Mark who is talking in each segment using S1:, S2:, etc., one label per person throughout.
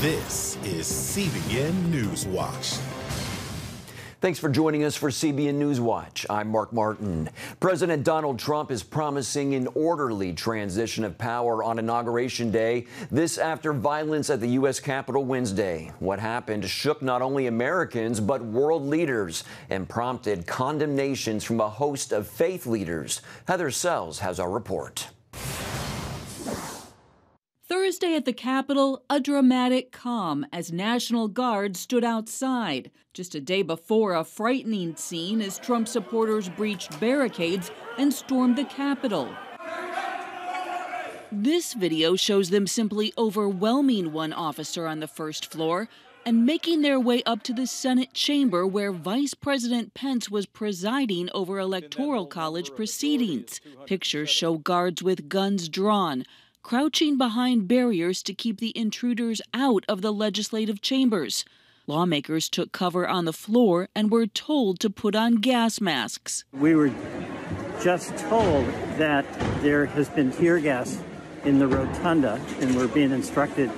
S1: This is CBN NewsWatch.
S2: Thanks for joining us for CBN NewsWatch. I'm Mark Martin. President Donald Trump is promising an orderly transition of power on Inauguration Day. This after violence at the U.S. Capitol Wednesday. What happened shook not only Americans but world leaders and prompted condemnations from a host of faith leaders. Heather Sells has our report.
S3: Thursday at the Capitol, a dramatic calm as National Guard stood outside. Just a day before, a frightening scene as Trump supporters breached barricades and stormed the Capitol. This video shows them simply overwhelming one officer on the first floor and making their way up to the Senate chamber where Vice President Pence was presiding over Electoral College proceedings. Pictures show guards with guns drawn, crouching behind barriers to keep the intruders out of the legislative chambers. Lawmakers took cover on the floor and were told to put on gas masks.
S4: We were just told that there has been tear gas in the rotunda, and we're being instructed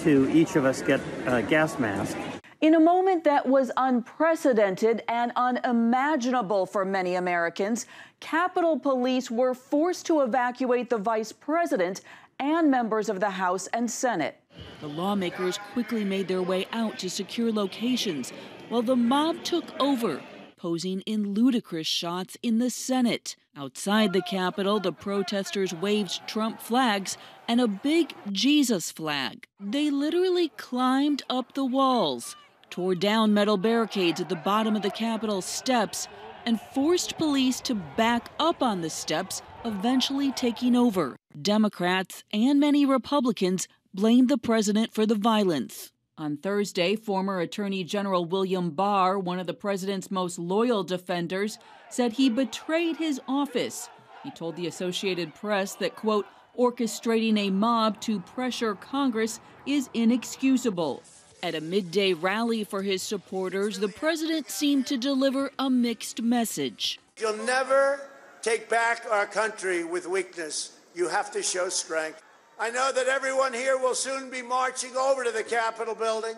S4: to each of us get a gas mask.
S5: In a moment that was unprecedented and unimaginable for many Americans, Capitol Police were forced to evacuate the vice president and members of the House and Senate.
S3: The lawmakers quickly made their way out to secure locations while the mob took over, posing in ludicrous shots in the Senate. Outside the Capitol, the protesters waved Trump flags and a big Jesus flag. They literally climbed up the walls, tore down metal barricades at the bottom of the Capitol steps, and forced police to back up on the steps, eventually taking over. Democrats and many Republicans blamed the president for the violence. On Thursday, former Attorney General William Barr, one of the president's most loyal defenders, said he betrayed his office. He told the Associated Press that, quote, orchestrating a mob to pressure Congress is inexcusable. At a midday rally for his supporters, the president seemed to deliver a mixed message.
S6: You'll never take back our country with weakness. You have to show strength. I know that everyone here will soon be marching over to the Capitol building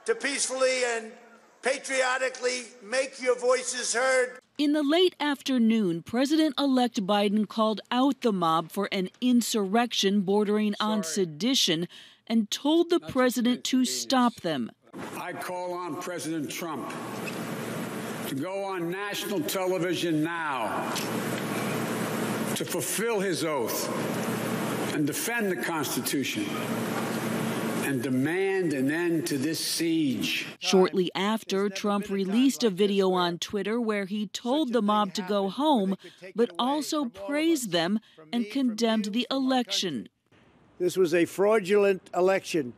S6: to peacefully and patriotically make your voices heard.
S3: In the late afternoon, President-elect Biden called out the mob for an insurrection bordering on sedition and told the president to stop them.
S7: I call on President Trump to go on national television now to fulfill his oath and defend the Constitution and demand an end to this siege.
S3: Shortly after, Trump released a video on Twitter where he told the mob to go home, but also praised them and condemned the election.
S8: This was a fraudulent election,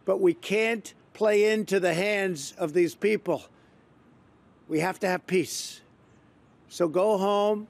S8: but we can't play into the hands of these people. We have to have peace. So go home.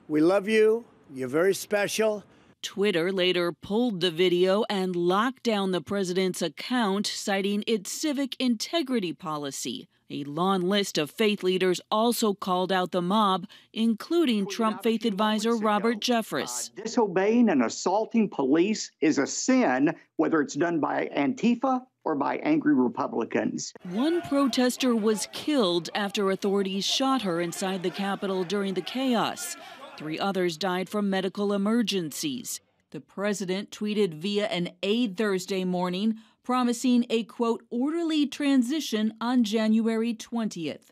S8: We love you. You're very special.
S3: Twitter later pulled the video and locked down the president's account, citing its civic integrity policy. A long list of faith leaders also called out the mob, including Trump faith advisor Robert Jeffress.
S9: Disobeying and assaulting police is a sin, whether it's done by Antifa or by angry Republicans.
S3: One protester was killed after authorities shot her inside the Capitol during the chaos. 3 others died from medical emergencies. The president tweeted via an aide Thursday morning, promising a, quote, orderly transition on January 20th.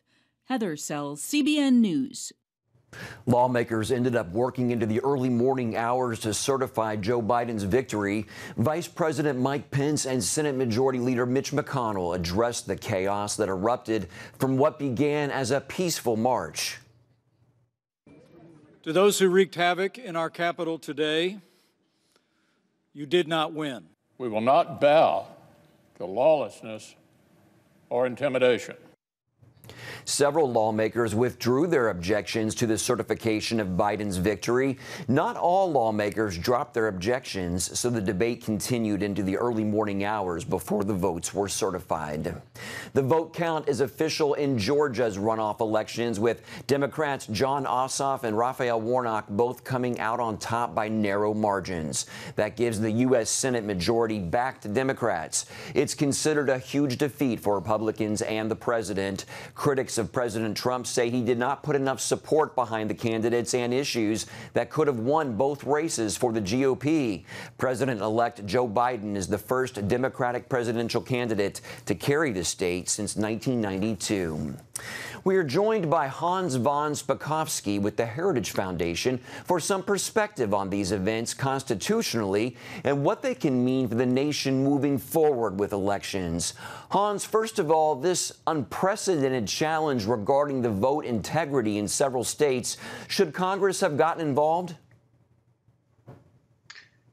S3: Heather Sells, CBN News.
S2: Lawmakers ended up working into the early morning hours to certify Joe Biden's victory. Vice President Mike Pence and Senate Majority Leader Mitch McConnell addressed the chaos that erupted from what began as a peaceful march.
S10: To those who wreaked havoc in our Capitol today, you did not win.
S11: We will not bow to lawlessness or intimidation.
S2: Several lawmakers withdrew their objections to the certification of Biden's victory. Not all lawmakers dropped their objections, so the debate continued into the early morning hours before the votes were certified. The vote count is official in Georgia's runoff elections, with Democrats Jon Ossoff and Raphael Warnock both coming out on top by narrow margins. That gives the U.S. Senate majority back to Democrats. It's considered a huge defeat for Republicans and the president. Critics of President Trump say he did not put enough support behind the candidates and issues that could have won both races for the GOP. President-elect Joe Biden is the first Democratic presidential candidate to carry the state since 1992. We are joined by Hans von Spakovsky with the Heritage Foundation for some perspective on these events constitutionally and what they can mean for the nation moving forward with elections. Hans, first of all, this unprecedented challenge regarding the vote integrity in several states, should Congress have gotten involved?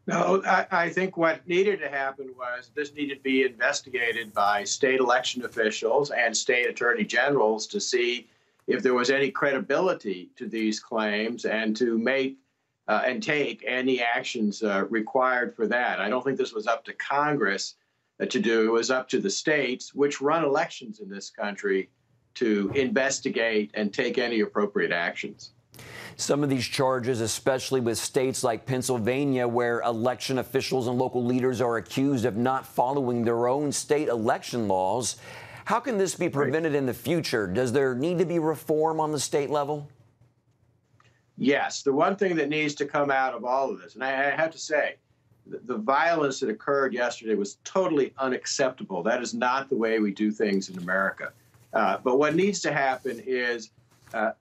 S11: No, I think what needed to happen was this needed to be investigated by state election officials and state attorney generals to see if there was any credibility to these claims and to make and take any actions required for that. I don't think this was up to Congress to do. It was up to the states, which run elections in this country, to investigate and take any appropriate actions.
S2: Some of these charges, especially with states like Pennsylvania, where election officials and local leaders are accused of not following their own state election laws. How can this be prevented in the future? Does there need to be reform on the state level?
S11: Yes. The one thing that needs to come out of all of this, and I have to say, the violence that occurred yesterday was totally unacceptable. That is not the way we do things in America. But what needs to happen is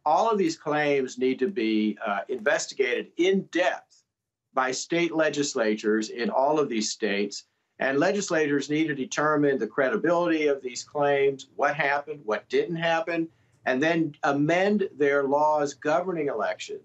S11: all of these claims need to be investigated in depth by state legislatures in all of these states. And legislators need to determine the credibility of these claims, what happened, what didn't happen, and then amend their laws governing elections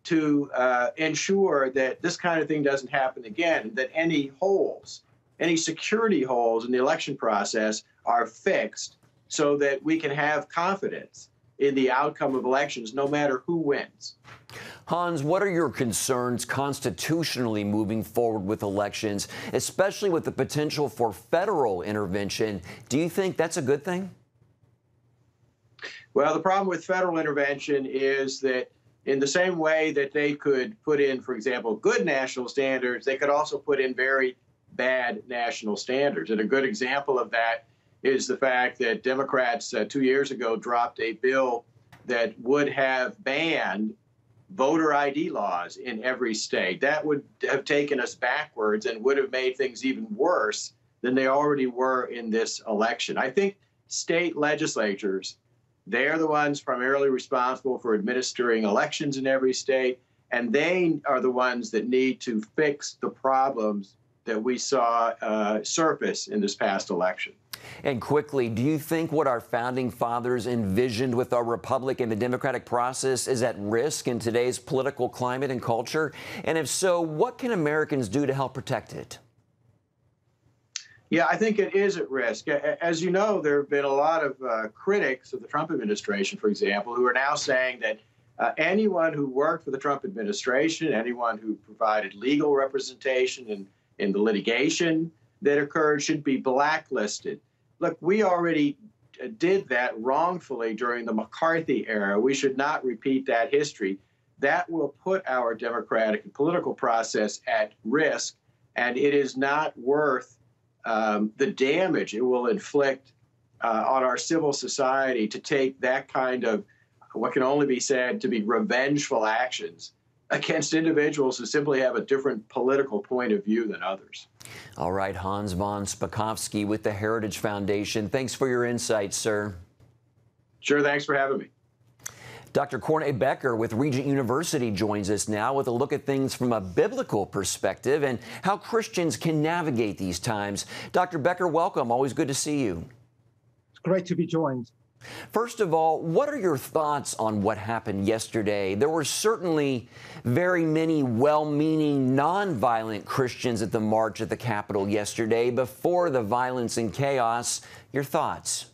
S11: to ensure that this kind of thing doesn't happen again, that any holes, any security holes in the election process are fixed so that we can have confidence in the outcome of elections, no matter who wins.
S2: Hans, what are your concerns constitutionally moving forward with elections, especially with the potential for federal intervention? Do you think that's a good thing?
S11: Well, the problem with federal intervention is that in the same way that they could put in, for example, good national standards, they could also put in very bad national standards. And a good example of that is the fact that Democrats 2 years ago dropped a bill that would have banned voter ID laws in every state. That would have taken us backwards and would have made things even worse than they already were in this election. I think state legislatures, they're the ones primarily responsible for administering elections in every state, and they are the ones that need to fix the problems that we saw surface in this past election.
S2: And quickly, do you think what our founding fathers envisioned with our republic and the democratic process is at risk in today's political climate and culture? And if so, what can Americans do to help protect it?
S11: Yeah, I think it is at risk. As you know, there have been a lot of critics of the Trump administration, for example, who are now saying that anyone who worked for the Trump administration, anyone who provided legal representation in the litigation that occurred should be blacklisted. Look, we already did that wrongfully during the McCarthy era. We should not repeat that history. That will put our democratic and political process at risk, and it is not worth the damage it will inflict on our civil society to take that kind of what can only be said to be revengeful actions against individuals who simply have a different political point of view than others.
S2: All right, Hans von Spakovsky with the Heritage Foundation. Thanks for your insights, sir.
S11: Sure, thanks for having me.
S2: Dr. Cornay Becker with Regent University joins us now with a look at things from a biblical perspective and how Christians can navigate these times. Dr. Becker, welcome. Always good to see you.
S12: It's great to be joined.
S2: First of all, what are your thoughts on what happened yesterday? There were certainly very many well-meaning, nonviolent Christians at the march at the Capitol yesterday before the violence and chaos. Your thoughts?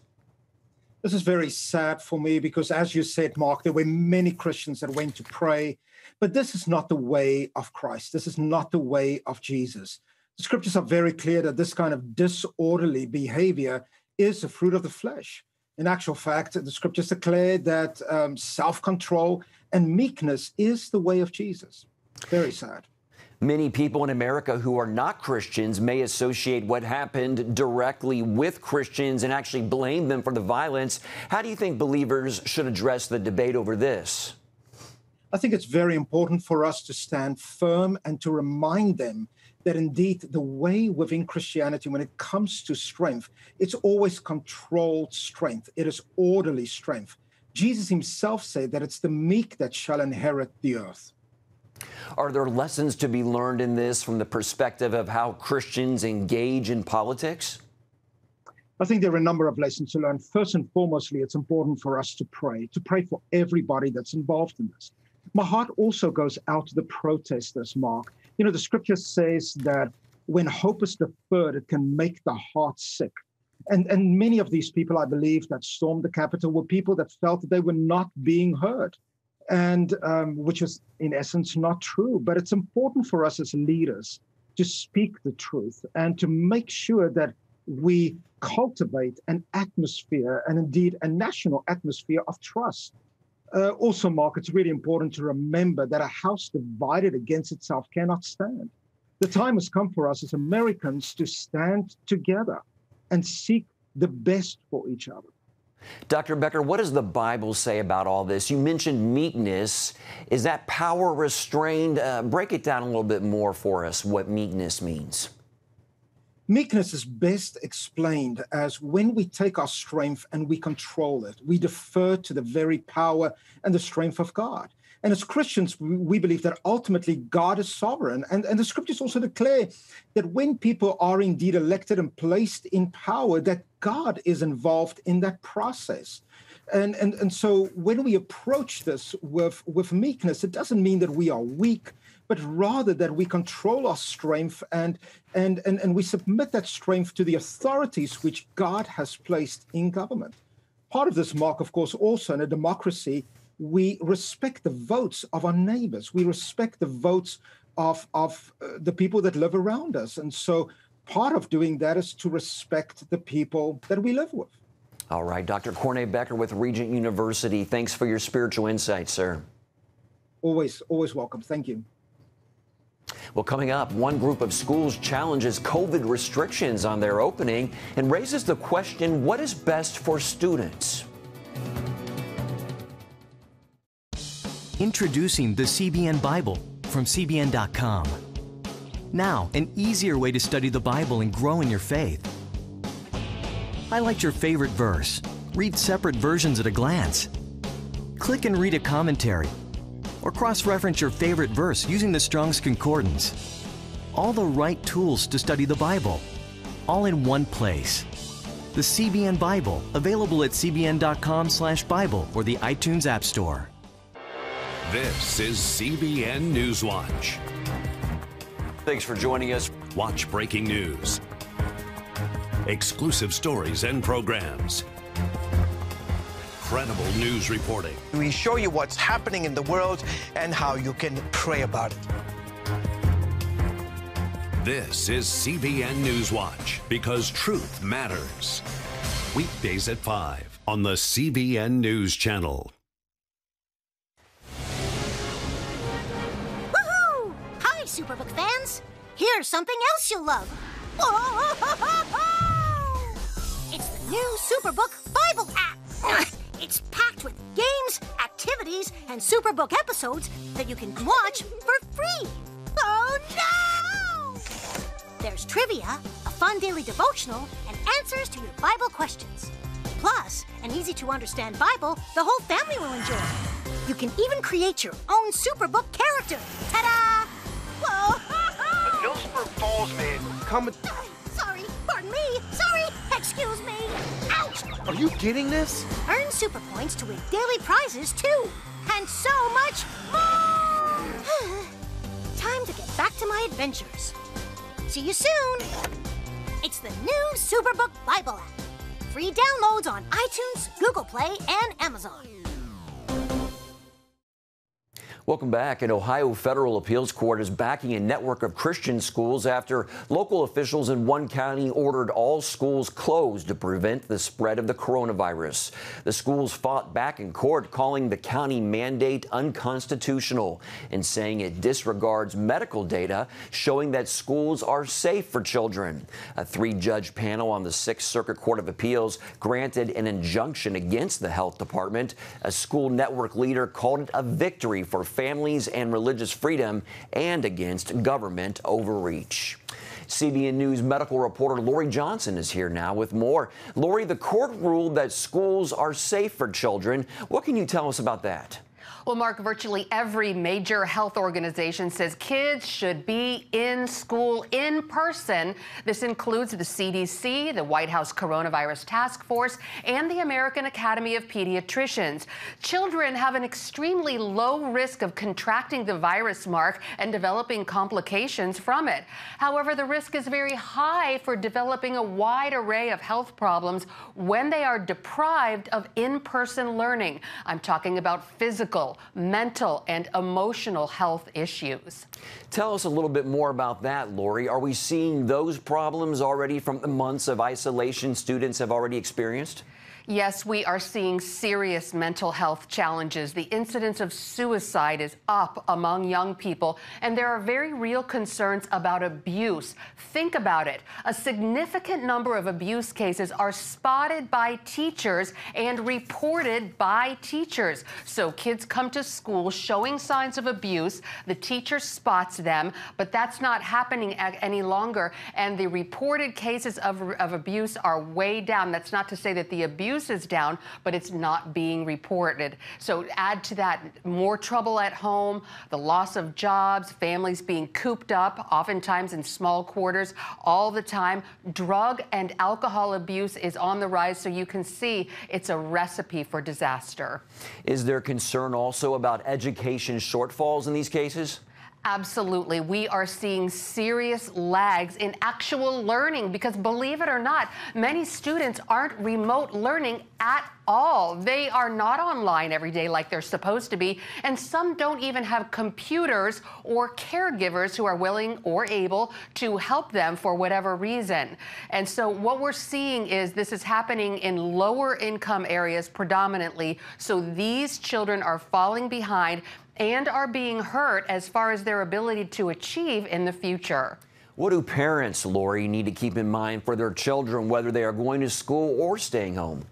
S12: This is very sad for me because, as you said, Mark, there were many Christians that went to pray, but this is not the way of Christ. This is not the way of Jesus. The scriptures are very clear that this kind of disorderly behavior is a fruit of the flesh. In actual fact, the scriptures declare that self-control and meekness is the way of Jesus. Very sad.
S2: Many people in America who are not Christians may associate what happened directly with Christians and actually blame them for the violence. How do you think believers should address the debate over this?
S12: I think it's very important for us to stand firm and to remind them that indeed the way within Christianity, when it comes to strength, it's always controlled strength. It is orderly strength. Jesus himself said that it's the meek that shall inherit the earth.
S2: Are there lessons to be learned in this from the perspective of how Christians engage in politics?
S12: I think there are a number of lessons to learn. First and foremostly, it's important for us to pray for everybody that's involved in this. My heart also goes out to the protesters, Mark. You know, the scripture says that when hope is deferred, it can make the heart sick. And many of these people, I believe, that stormed the Capitol were people that felt that they were not being heard, and which is in essence not true. But it's important for us as leaders to speak the truth and to make sure that we cultivate an atmosphere, and indeed a national atmosphere of trust. Also, Mark, it's really important to remember that a house divided against itself cannot stand. The time has come for us as Americans to stand together and seek the best for each other.
S2: Dr. Becker, what does the Bible say about all this? You mentioned meekness. Is that power restrained? Break it down a little bit more for us, what meekness means.
S12: Meekness is best explained as when we take our strength and we control it. We defer to the very power and the strength of God. And as Christians, we believe that ultimately God is sovereign. And the scriptures also declare that when people are indeed elected and placed in power, that God is involved in that process. And so when we approach this with meekness, it doesn't mean that we are weak, but rather that we control our strength and we submit that strength to the authorities which God has placed in government. Part of this, Mark, of course, also in a democracy, we respect the votes of our neighbors. We respect the votes of the people that live around us. And so part of doing that is to respect the people that we live with.
S2: All right, Dr. Cornay Becker with Regent University. Thanks for your spiritual insight, sir.
S12: Always welcome. Thank you.
S2: Well, coming up, one group of schools challenges COVID restrictions on their opening and raises the question, what is best for students?
S13: Introducing the CBN Bible from CBN.com. Now, an easier way to study the Bible and grow in your faith. Highlight your favorite verse. Read separate versions at a glance. Click and read a commentary. Or cross-reference your favorite verse using the Strong's Concordance. All the right tools to study the Bible, all in one place. The CBN Bible, available at cbn.com/Bible or the iTunes App Store.
S1: This is CBN NewsWatch.
S2: Thanks for joining us.
S1: Watch breaking news, exclusive stories and programs, credible news reporting.
S14: We show you what's happening in the world and how you can pray about it.
S1: This is CBN NewsWatch, because truth matters. Weekdays at 5 on the CBN News Channel.
S15: Woohoo! Hi, Superbook fans. Here's something else you'll love. It's the new Superbook Bible app. It's packed with games, activities, and Superbook episodes that you can watch for free. Oh, no! There's trivia, a fun daily devotional, and answers to your Bible questions. Plus, an easy-to-understand Bible the whole family will enjoy. You can even create your own Superbook character. Ta-da! Whoa!
S14: Millsburg Falls man coming.
S15: Sorry, pardon me. Sorry, excuse me. Ouch!
S14: Are you getting this?
S15: Earn super points to win daily prizes, too. And so much more! Time to get back to my adventures. See you soon! It's the new Superbook Bible app. free downloads on iTunes, Google Play, and Amazon.
S2: Welcome back. An Ohio federal appeals court is backing a network of Christian schools after local officials in one county ordered all schools closed to prevent the spread of the coronavirus. The schools fought back in court, calling the county mandate unconstitutional and saying it disregards medical data showing that schools are safe for children. A three-judge panel on the 6th Circuit Court of Appeals granted an injunction against the health department. A school network leader called it a victory for families and religious freedom and against government overreach. CBN News medical reporter Lori Johnson is here now with more. Lori, the court ruled that schools are safe for children. What can you tell us about that?
S16: Well, Mark, virtually every major health organization says kids should be in school in person. This includes the CDC, the White House Coronavirus Task Force, and the American Academy of Pediatricians. Children have an extremely low risk of contracting the virus, Mark, and developing complications from it. However, the risk is very high for developing a wide array of health problems when they are deprived of in-person learning. I'm talking about physical, mental, and emotional health issues.
S2: Tell us a little bit more about that, Lori. Are we seeing those problems already from the months of isolation students have already experienced?
S16: Yes, we are seeing serious mental health challenges. The incidence of suicide is up among young people, and there are very real concerns about abuse. Think about it. A significant number of abuse cases are spotted by teachers and reported by teachers. So kids come to school showing signs of abuse. The teacher spots them, but that's not happening any longer. And the reported cases of abuse are way down. That's not to say that the abuse is down, but it's not being reported. So add to that more trouble at home, the loss of jobs, families being cooped up, oftentimes in small quarters all the time. Drug and alcohol abuse is on the rise, so you can see it's a recipe for disaster.
S2: Is there concern also about education shortfalls in these cases?
S16: Absolutely. We are seeing serious lags in actual learning because, believe it or not, many students aren't remote learning at all. They are not online every day like they're supposed to be, and some don't even have computers or caregivers who are willing or able to help them for whatever reason. And so what we're seeing is this is happening in lower income areas predominantly, so these children are falling behind and are being hurt as far as their ability to achieve in the future.
S2: What do parents, Lori, need to keep in mind for their children, whether they are going to school or staying home?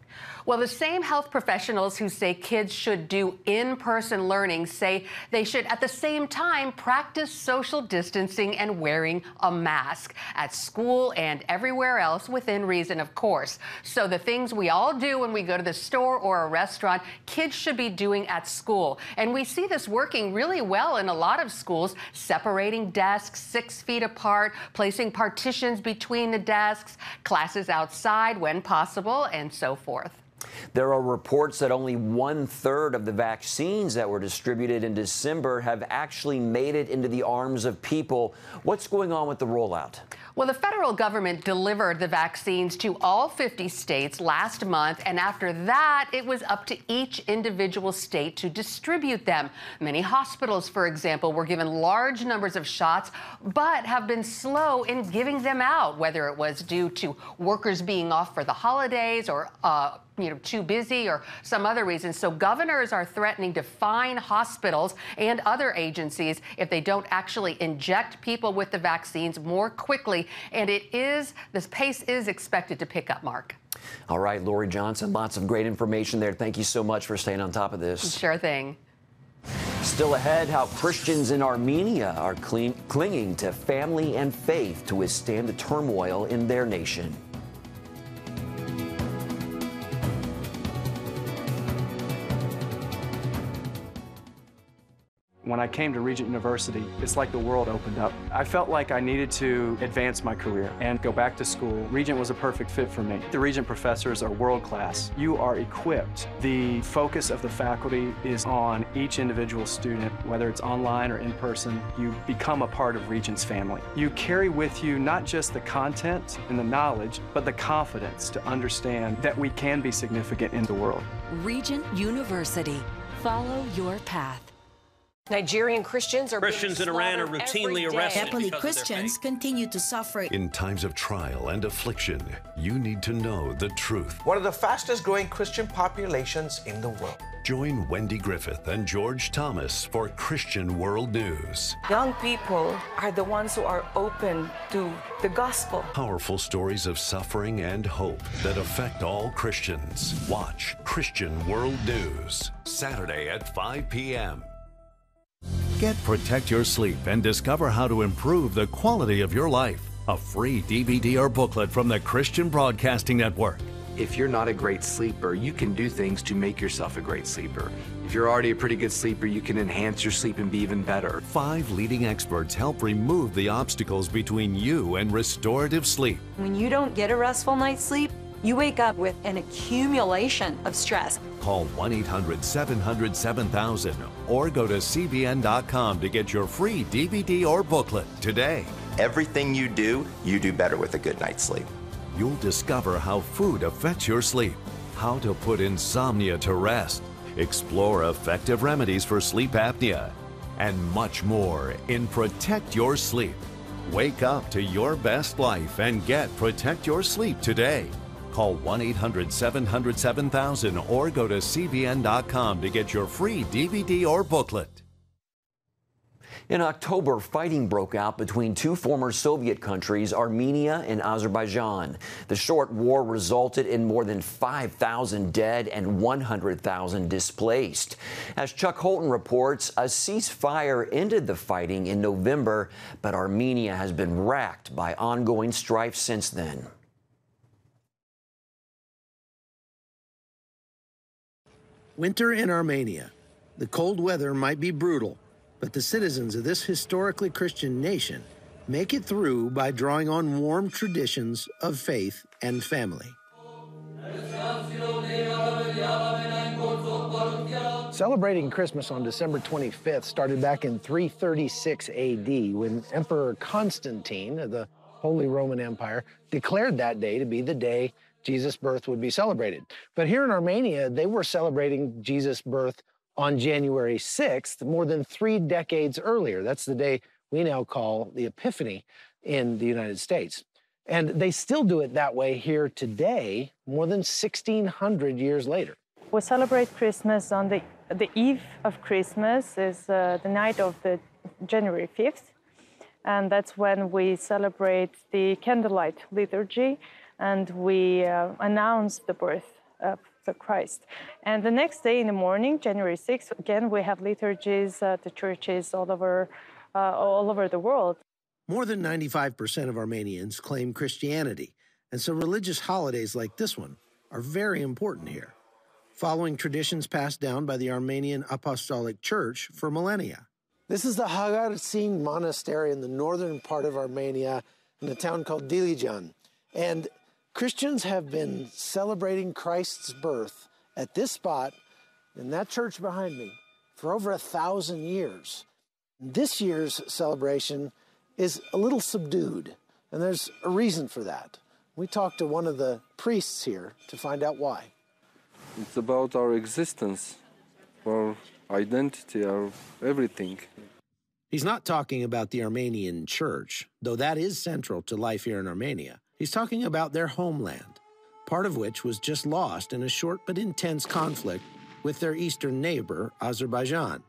S16: Well, the same health professionals who say kids should do in-person learning say they should at the same time practice social distancing and wearing a mask at school and everywhere else within reason, of course. So the things we all do when we go to the store or a restaurant, kids should be doing at school. And we see this working really well in a lot of schools, separating desks 6 feet apart, placing partitions between the desks, classes outside when possible, and so forth.
S2: There are reports that only 1/3 of the vaccines that were distributed in December have actually made it into the arms of people. What's going on with the rollout?
S16: Well, the federal government delivered the vaccines to all 50 states last month, and after that, it was up to each individual state to distribute them. Many hospitals, for example, were given large numbers of shots, but have been slow in giving them out, whether it was due to workers being off for the holidays or too busy or some other reason. So governors are threatening to fine hospitals and other agencies if they don't actually inject people with the vaccines more quickly. And this pace is expected to pick up, Mark.
S2: All right, Lori Johnson, lots of great information there. Thank you so much for staying on top of this.
S16: Sure thing.
S2: Still ahead, how Christians in Armenia are clinging to family and faith to withstand the turmoil in their nation.
S17: When I came to Regent University, it's like the world opened up. I felt like I needed to advance my career and go back to school. Regent was a perfect fit for me. The Regent professors are world-class. You are equipped. The focus of the faculty is on each individual student, whether it's online or in person. You become a part of Regent's family. You carry with you not just the content and the knowledge, but the confidence to understand that we can be significant in the world.
S18: Regent University. Follow your path.
S19: Nigerian Christians in
S20: Iran are routinely arrested.
S21: Catholic Christians continue to suffer.
S1: In times of trial and affliction, you need to know the truth.
S14: One of the fastest growing Christian populations in the world.
S1: Join Wendy Griffith and George Thomas for Christian World News.
S22: Young people are the ones who are open to the gospel.
S1: Powerful stories of suffering and hope that affect all Christians. Watch Christian World News, Saturday at 5 p.m. Get Protect Your Sleep and discover how to improve the quality of your life. A free DVD or booklet from the Christian Broadcasting Network.
S23: If you're not a great sleeper, you can do things to make yourself a great sleeper. If you're already a pretty good sleeper, you can enhance your sleep and be even better.
S1: 5 leading experts help remove the obstacles between you and restorative sleep.
S24: When you don't get a restful night's sleep, you wake up with an accumulation of stress.
S1: Call 1-800-700-7000 or go to CBN.com to get your free DVD or booklet today.
S25: Everything you do better with a good night's sleep.
S1: You'll discover how food affects your sleep, how to put insomnia to rest, explore effective remedies for sleep apnea, and much more in Protect Your Sleep. Wake up to your best life and get Protect Your Sleep today. Call 1-800-700-7000 or go to CBN.com to get your free DVD or booklet.
S2: In October, fighting broke out between two former Soviet countries, Armenia and Azerbaijan. The short war resulted in more than 5,000 dead and 100,000 displaced. As Chuck Holton reports, a ceasefire ended the fighting in November, but Armenia has been racked by ongoing strife since then.
S26: Winter in Armenia. The cold weather might be brutal, but the citizens of this historically Christian nation make it through by drawing on warm traditions of faith and family.
S27: Celebrating Christmas on December 25th started back in 336 AD when Emperor Constantine of the Holy Roman Empire declared that day to be the day Jesus' birth would be celebrated. But here in Armenia, they were celebrating Jesus' birth on January 6th, more than 3 decades earlier. That's the day we now call the Epiphany in the United States. And they still do it that way here today, more than 1,600 years later.
S28: We celebrate Christmas on the eve of Christmas is the night of the January 5th. And that's when we celebrate the candlelight liturgy and we announce the birth of the Christ. And the next day in the morning, January 6th, again, we have liturgies at the churches all over the world.
S26: More than 95% of Armenians claim Christianity, and so religious holidays like this one are very important here, following traditions passed down by the Armenian Apostolic Church for millennia.
S27: This is the Hagar-Sin Monastery in the northern part of Armenia in a town called Dilijan. And Christians have been celebrating Christ's birth at this spot in that church behind me for over 1,000 years. This year's celebration is a little subdued, and there's a reason for that. We talked to one of the priests here to find out why.
S29: It's about our existence, our identity, our everything.
S26: He's not talking about the Armenian church, though that is central to life here in Armenia. He's talking about their homeland, part of which was just lost in a short but intense conflict with their eastern neighbor, Azerbaijan.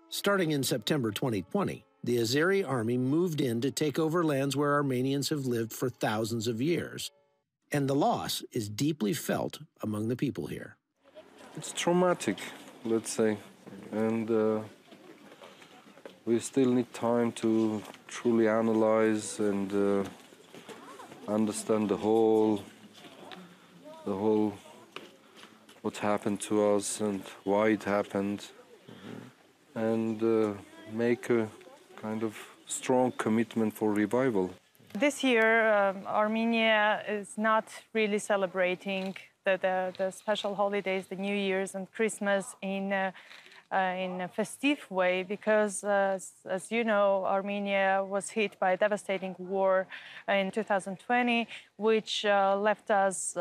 S26: Starting in September 2020, the Azeri army moved in to take over lands where Armenians have lived for thousands of years. And the loss is deeply felt among the people here.
S29: It's traumatic, let's say, and we still need time to truly analyze and understand the whole what happened to us and why it happened. And make a kind of strong commitment for revival.
S28: This year, Armenia is not really celebrating the special holidays, the New Year's and Christmas in a festive way because, as you know, Armenia was hit by a devastating war in 2020, which left us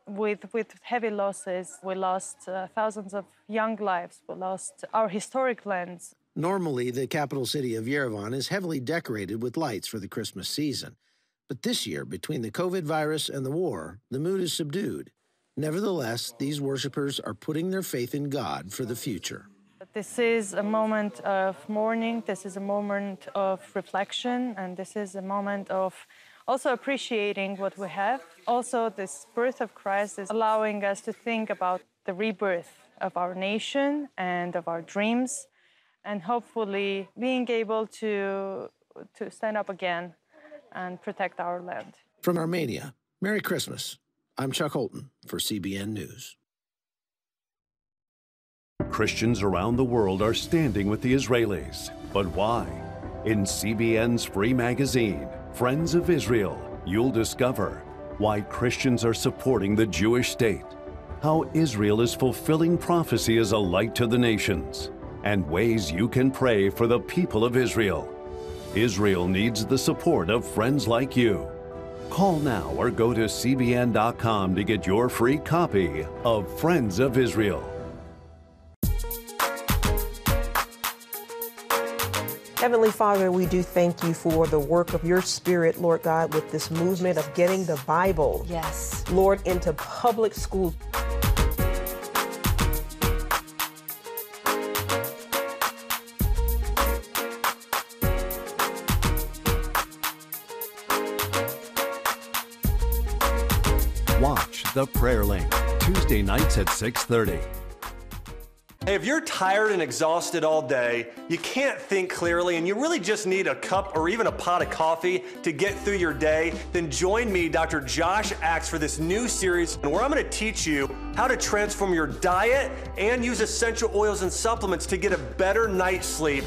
S28: with heavy losses. We lost thousands of young lives. We lost our historic lands.
S26: Normally, the capital city of Yerevan is heavily decorated with lights for the Christmas season. But this year, between the COVID virus and the war, the mood is subdued. Nevertheless, these worshipers are putting their faith in God for the future.
S28: This is a moment of mourning, this is a moment of reflection, and this is a moment of also appreciating what we have. Also, this birth of Christ is allowing us to think about the rebirth of our nation and of our dreams, and hopefully being able to stand up again and protect our land.
S26: From Armenia, Merry Christmas. I'm Chuck Holton for CBN News.
S1: Christians around the world are standing with the Israelis. But why? In CBN's free magazine, Friends of Israel, you'll discover why Christians are supporting the Jewish state, how Israel is fulfilling prophecy as a light to the nations, and ways you can pray for the people of Israel. Israel needs the support of friends like you. Call now or go to cbn.com to get your free copy of Friends of Israel.
S3: Heavenly Father, we do thank you for the work of your Spirit, Lord God, with this movement of getting the Bible,
S18: yes,
S3: Lord, into public schools.
S1: Watch The Prayer Link, Tuesday nights at 6:30.
S20: Hey, if you're tired and exhausted all day, you can't think clearly, and you really just need a cup or even a pot of coffee to get through your day, then join me, Dr. Josh Axe, for this new series where I'm going to teach you how to transform your diet and use essential oils and supplements to get a better night's sleep.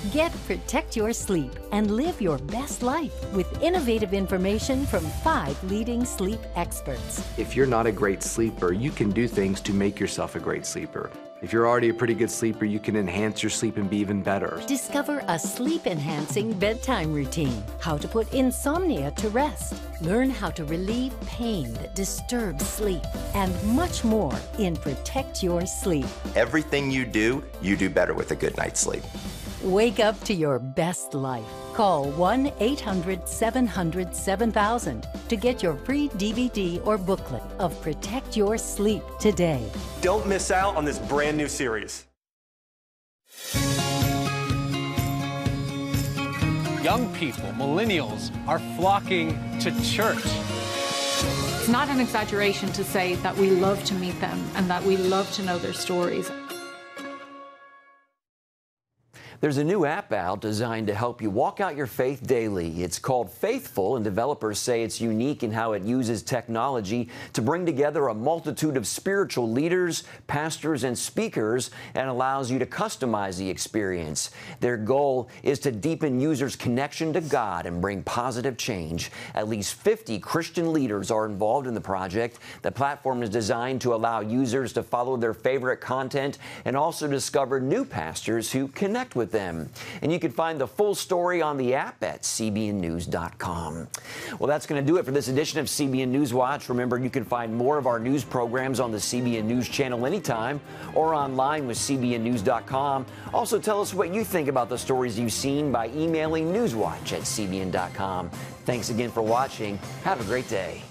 S4: Protect your sleep and live your best life with innovative information from 5 leading sleep experts.
S23: If you're not a great sleeper, you can do things to make yourself a great sleeper. If you're already a pretty good sleeper, you can enhance your sleep and be even better.
S4: Discover a sleep-enhancing bedtime routine, how to put insomnia to rest, learn how to relieve pain that disturbs sleep, and much more in Protect Your Sleep.
S25: Everything you do better with a good night's sleep.
S4: Wake up to your best life. Call 1-800-700-7000 to get your free DVD or booklet of Protect Your Sleep today.
S20: Don't miss out on this brand new series.
S5: Young people, millennials, are flocking to church.
S6: It's not an exaggeration to say that we love to meet them and that we love to know their stories.
S2: There's a new app out designed to help you walk out your faith daily. It's called Faithful, and developers say it's unique in how it uses technology to bring together a multitude of spiritual leaders, pastors, and speakers, and allows you to customize the experience. Their goal is to deepen users' connection to God and bring positive change. At least 50 Christian leaders are involved in the project. The platform is designed to allow users to follow their favorite content and also discover new pastors who connect with them. And you can find the full story on the app at cbnnews.com. Well, that's going to do it for this edition of CBN News Watch. Remember, you can find more of our news programs on the CBN News Channel anytime or online with cbnnews.com. Also, tell us what you think about the stories you've seen by emailing newswatch@cbn.com. Thanks again for watching. Have a great day.